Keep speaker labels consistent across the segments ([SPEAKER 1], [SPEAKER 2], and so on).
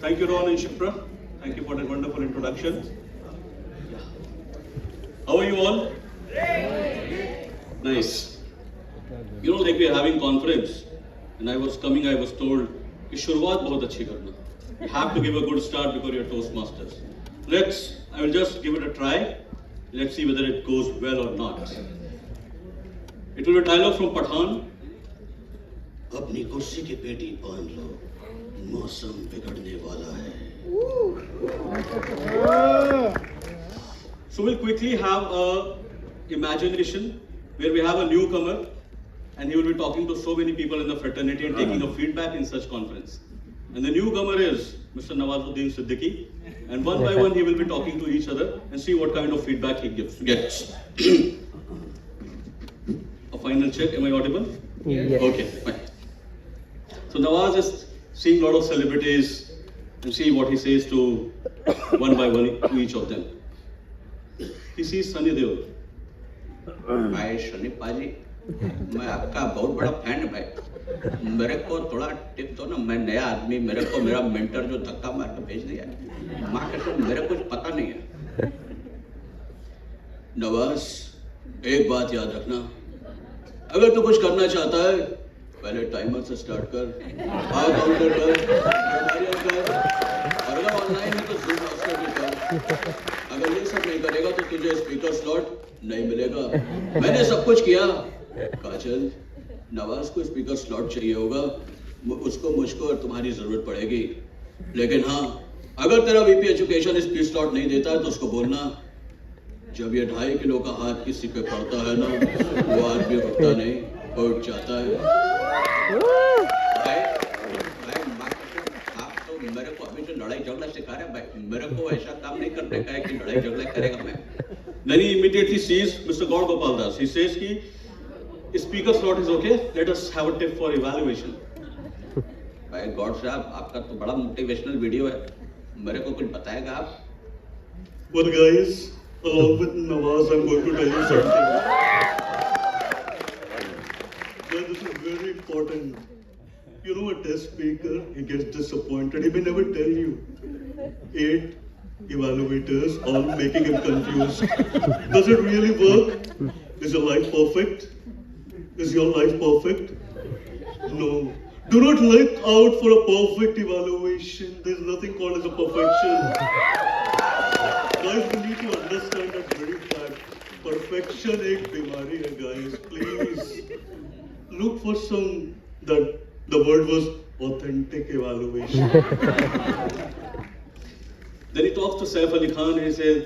[SPEAKER 1] Thank you, Ron and Shipra. Thank you for that wonderful introduction. How are you all? Nice. You know, like we are having conference, and I was told, कि शुरुआत बहुत अच्छी करना. You have to give a good start because you're Toastmasters. I will just give it a try. Let's see whether it goes well or not. It will be a dialogue from Pathan.
[SPEAKER 2] अपनी कुर्सी की पेटी बांध लो, मौसम बिगड़ने वाला है.
[SPEAKER 1] So we'll quickly have a imagination where we have a newcomer and he will be talking to so many people in the fraternity and taking a feedback in such conference. And the newcomer is Mr. Nawazuddin Siddiqui, and one by one he will be talking to each other and see what kind of feedback he gets. A final check, am I audible?
[SPEAKER 3] Yes.
[SPEAKER 1] Okay, fine. So Nawaz is seeing a lot of celebrities and see what he says to one by one to each of them. He sees Sunny Deol.
[SPEAKER 2] भाई शनि पाजी, मैं आपका बहुत बड़ा fan भाई. मेरे को थोड़ा टिप दो ना, मैं नया आदमी, मेरे को मेरा मेंटर जो धक्का मार के भेज दिया है, माँ कसम मेरे कुछ पता नहीं है. नवाज, एक बात याद रखना, अगर तू कुछ करना चाहता है पहले टाइमर से स्टार्ट कर, काउंटर कर, और अगर ऑनलाइन है तो जूम मास्टर भी कर. अगर ये सब नहीं करेगा तो तुझे स्पीकर स्लॉट नहीं मिलेगा. मैंने सब कुछ किया. काजल, नवाज को स्पीकर स्लॉट चाहिए होगा, उसको मुझको और तुम्हारी जरूरत पड़ेगी. लेकिन हाँ, अगर तेरा वीपी एजुकेशन स्पीकर स्लॉट नहीं देता है तो उसको बोलना, जब ये 2.5 किलो का हाथ किसी पे पड़ता है ना, वो आदमी उठता नहीं, उठ जाता है. भाई, आप तो मेरे को अभी जो लड़ाई झगड़ा सिखा रहे हैं भाई, मेरे को ऐसा काम नहीं करने का है कि लड़ाई झगड़ा करेगा मैं.
[SPEAKER 1] Then he immediately sees Mr. Gaur Gopal Das. He says कि speaker slot is okay. Let us have a tip for evaluation.
[SPEAKER 2] भाई गौर साहब, आपका तो बड़ा मोटिवेशनल वीडियो है, मेरे को कुछ बताएगा आप?
[SPEAKER 1] Well guys, along with Nawaz, I'm going to tell you something. Well, this is very important. You know, a test speaker, he gets disappointed. He may never tell you. 8 evaluators, all making him confused. Does it really work? Is your life perfect? Is your life perfect? No. Do not look out for a perfect evaluation. There's nothing called as a perfection. Guys, we need to understand that very fact. Perfection एक बीमारी है, guys. Please look for some that the word was authentic evaluation. Then he talks to Saif Ali Khan and he says,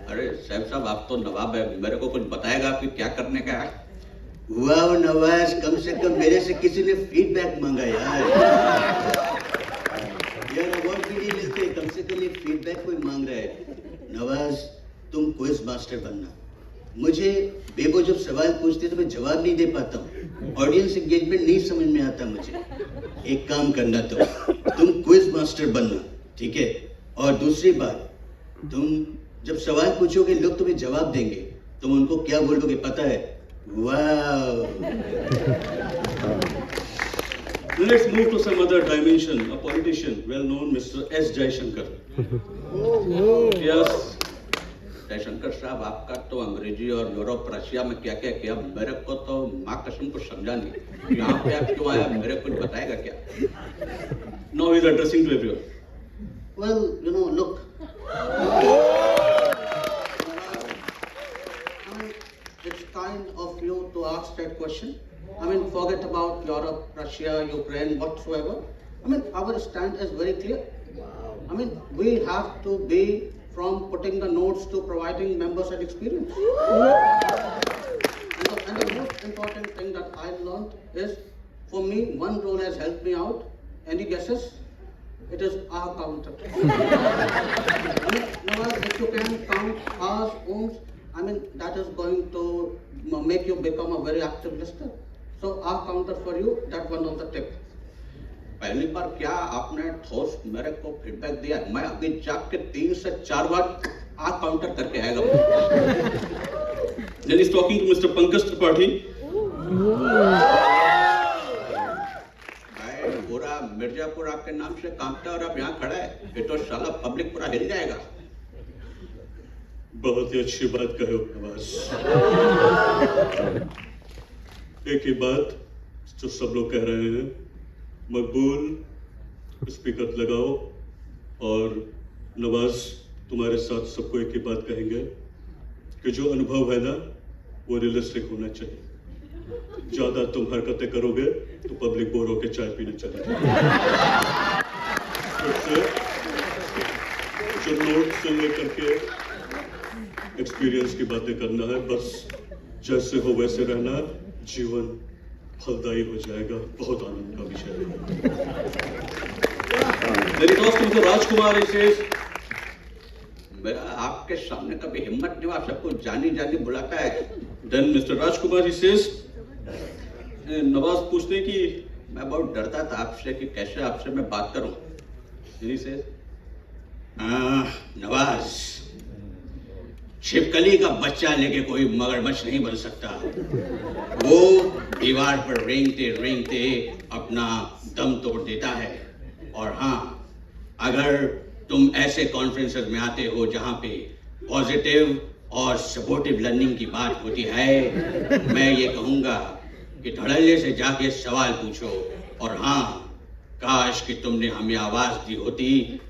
[SPEAKER 2] अरे साहब साहब, आप तो नवाब है, मेरे को कुछ बताएगा कि क्या करने का है? वाह नवाज, कम से कम मेरे से किसी ने फीडबैक मांगा यार. यार अवार्ड भी नहीं मिलते, कम से कम एक फीडबैक कोई मांग रहा है. नवाज, तुम क्विज मास्टर बनना. मुझे बेबो जब सवाल पूछते तो मैं जवाब नहीं दे पाता हूँ. ऑडियंस एंगेजमेंट नहीं समझ में आता मुझे. एक काम करना, तुम क्विज मास्टर बनना, ठीक है? और दूसरी बात, तुम जब सवाल पूछोगे लोग तुम्हें जवाब देंगे, तुम उनको क्या बोलोगे पता है? वाह.
[SPEAKER 1] let's move to some other dimension. A politician, well known, Mr. S. Jaishankar. Yes.
[SPEAKER 2] Jaishankar साहब, आपका तो अंग्रेजी और यूरोप रशिया में क्या क्या किया, मेरे को तो माँ कसम को समझा नहीं. यहाँ पे आप क्यों आया, मेरे कुछ बताएगा क्या?
[SPEAKER 1] Now he is addressing to everyone.
[SPEAKER 2] Well, you know, look. I mean, it's kind of you to ask that question. I mean, forget about Europe, Russia, Ukraine, whatsoever. I mean, our stand is very clear. I mean, we have to be from putting the notes to providing members an experience. And the most important thing that I learned is, for me, one role has helped me out. Any guesses? It is our counter. Nawaz, if you can count hours, ohms, I mean, that is going to make you become a very active listener. So our counter for you, that one of the tip. पहली बार क्या आपने ठोस मेरे को feedback दिया, मैं अभी जाग के 3 से 4 बार आप काउंटर करके आएगा.
[SPEAKER 1] Then he's talking to Mr. Pankaj Tripathi.
[SPEAKER 2] पूरा मिर्जापुर आपके नाम से कांपता है और आप यहाँ खड़ा है, ये तो साला पब्लिक पूरा हिल जाएगा।
[SPEAKER 1] बहुत ही अच्छी बात कहे हो नवाज। एक ही बात जो सब लोग कह रहे हैं, मकबूल स्पीकर लगाओ और नवाज तुम्हारे साथ सबको एक ही बात कहेंगे कि जो अनुभव है ना वो रियलिस्टिक होना चाहिए। ज्यादा तुम हरकतें करोगे तो पब्लिक बोर होकर चाय पीने चले जाएगी। जो नोट से लेकर के एक्सपीरियंस की बातें करना है, बस जैसे हो वैसे रहना, जीवन फलदायी हो जाएगा। बहुत आनंद का विषय है।
[SPEAKER 2] मेरी दोस्त मिस्टर राजकुमार इसे मेरा आपके सामने कभी हिम्मत नहीं, आप सबको जानी जानी बुलाता है। Then Mr Rajkumar he says, Nawaz पूछते कि मैं बहुत डरता था आपसे कि कैसे आपसे मैं बात करूं। ही सेज, नवाज, छिपकली का बच्चा लेके कोई मगरमच्छ नहीं बन सकता। वो दीवार पर रेंगते रेंगते अपना दम तोड़ देता है। और हाँ, अगर तुम ऐसे कॉन्फ्रेंसेस में आते हो जहां पे पॉजिटिव और सपोर्टिव लर्निंग की बात होती है, मैं ये कहूंगा कि धड़ल्ले से जाके सवाल पूछो। और हाँ, काश कि तुमने हमें आवाज दी होती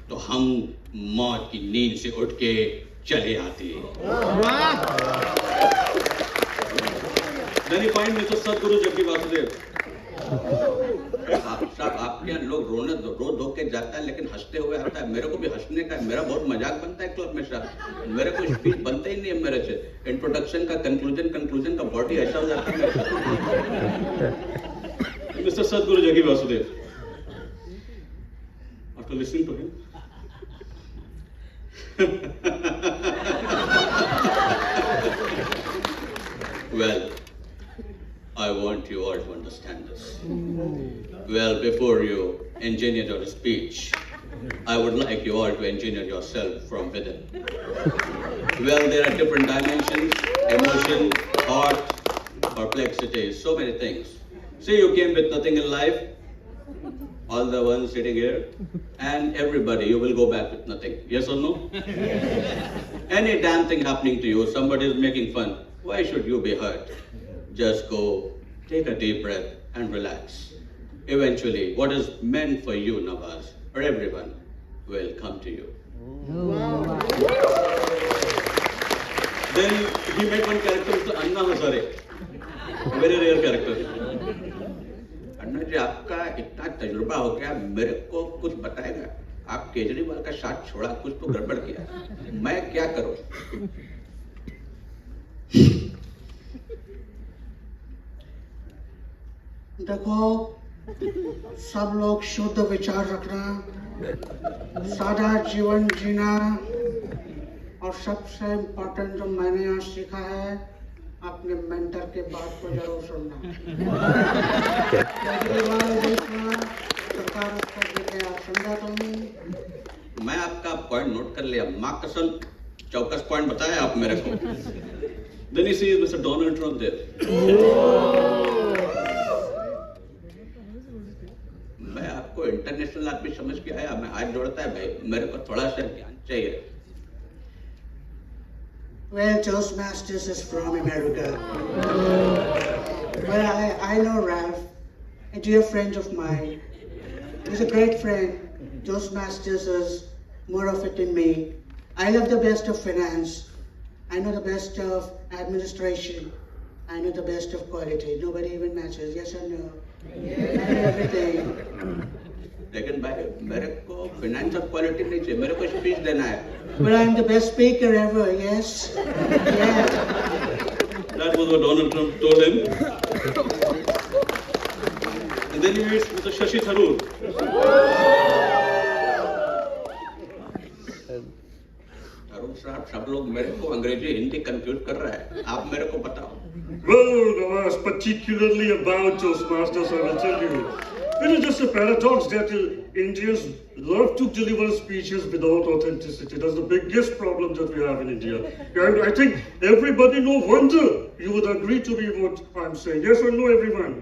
[SPEAKER 2] तो हम मौत की नींद से उठ के चले आते। Then you find Mr. सदगुरु जग्गी वासुदेव। साहब आपके यहाँ लोग रो धो के जाता है लेकिन हंसते हुए आता है। मेरे को भी हंसने का, मेरा बहुत मजाक बनता है क्लब में साहब। मेरे को स्पीच बनता ही नहीं है मेरे से। इंट्रोडक्शन का कंक्लूजन का बॉडी ऐसा हो जाता है। Mr Sadhguru Jaggi Vasudev, after listening to him, well, I want you all to understand this. Well, before you engineer your speech, I would like you all to engineer yourself from within. Well, there are different dimensions, emotion, thought, perplexity, so many things. See, you came with nothing in life, all the ones sitting here, and everybody, you will go back with nothing. Yes or no? Any damn thing happening to you, somebody is making fun. Why should you be hurt? Just go, take a deep breath and relax. Eventually, what is meant for you, Nawaz, or everyone, will come to you. Wow. Then he met one character, Mr. Anna Hazare. Very rare character. अन्ना जी, आपका इतना तजुर्बा हो गया, मेरे को कुछ बताएगा? आप केजरीवाल का साथ छोड़ा, कुछ तो गड़बड़ किया, मैं क्या करूं?
[SPEAKER 3] देखो, सब लोग शुद्ध विचार रखना, सादा जीवन जीना, और सबसे इम्पोर्टेंट जो मैंने यहाँ सीखा है, अपने मेंटर के बात को जरूर सुनना। सरकार उसको देते हैं, समझा तुम?
[SPEAKER 2] मैं आपका पॉइंट नोट कर लिया, माँ कसम चौकस पॉइंट बताया आप मेरे को। Then he sees Mr. Donald Trump there. मैं आपको इंटरनेशनल आदमी समझ के आया, मैं हाथ जोड़ता है भाई, मेरे को थोड़ा सा ज्ञान चाहिए।
[SPEAKER 3] Well, Toastmasters is from America. Well, I know Ralph, a dear friend of mine. He's a great friend. Toastmasters is more of it in me. I love the best of finance. I know the best of administration. I know the best of quality. Nobody even matches. Yes or no? I know everything.
[SPEAKER 2] लेकिन भाई मेरे को finance और quality नहीं चाहिए, मेरे को speech देना है।
[SPEAKER 3] But I'm the best speaker ever. Yes. Yeah.
[SPEAKER 2] That was what Donald Trump told him. And then he meets Mr. Shashi Tharoor. तरुण साहब, सब लोग मेरे को अंग्रेजी हिंदी कंफ्यूज कर रहा है, आप मेरे को बताओ।
[SPEAKER 1] Well, Nawaz, particularly about Toastmasters, I will tell you. It is just a paradox that Indians love to deliver speeches without authenticity. That's the biggest problem that we have in India. And I think everybody, no wonder you would agree to me what I'm saying. Yes or no, everyone?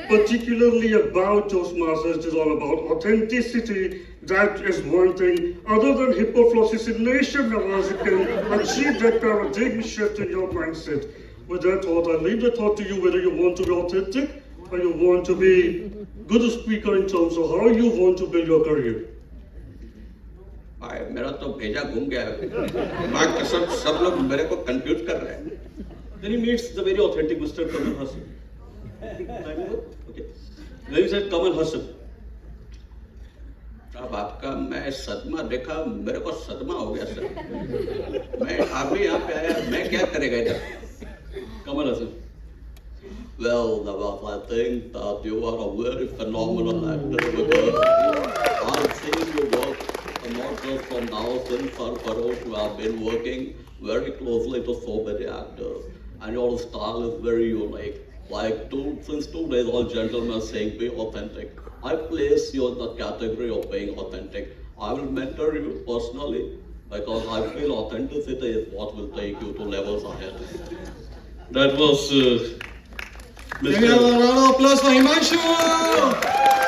[SPEAKER 4] particularly about Toastmasters, it is all about authenticity. That is one thing. Other than hypofloccination, as you can achieve that paradigm shift in your mindset. With that thought, I leave the thought to you whether you want to be authentic or you want to be good speaker in terms of how you want to build your career.
[SPEAKER 2] भाई मेरा तो भेजा घूम गया है। माँ कसम सब लोग मेरे को कंफ्यूज कर रहे हैं।
[SPEAKER 1] Then he meets the very authentic Mr. Kamal Hassan. Okay. Then he said, Kamal Hassan.
[SPEAKER 2] अब आपका मैं सदमा देखा, मेरे को सदमा हो गया सर। मैं अभी यहाँ पे आया, मैं क्या करेगा इधर?
[SPEAKER 1] Kamal Hassan.
[SPEAKER 2] Well, Nawaf, I think that you are a very phenomenal actor because I've seen you work not just from now since Sir Farouk, you have been working very closely to so many actors, and your style is very unique. Like since 2 days, all gentlemen saying be authentic. I place you in the category of being authentic. I will mentor you personally because I feel authenticity is what will take you to levels ahead.
[SPEAKER 1] That was
[SPEAKER 5] Give me a round of applause for Himanshu!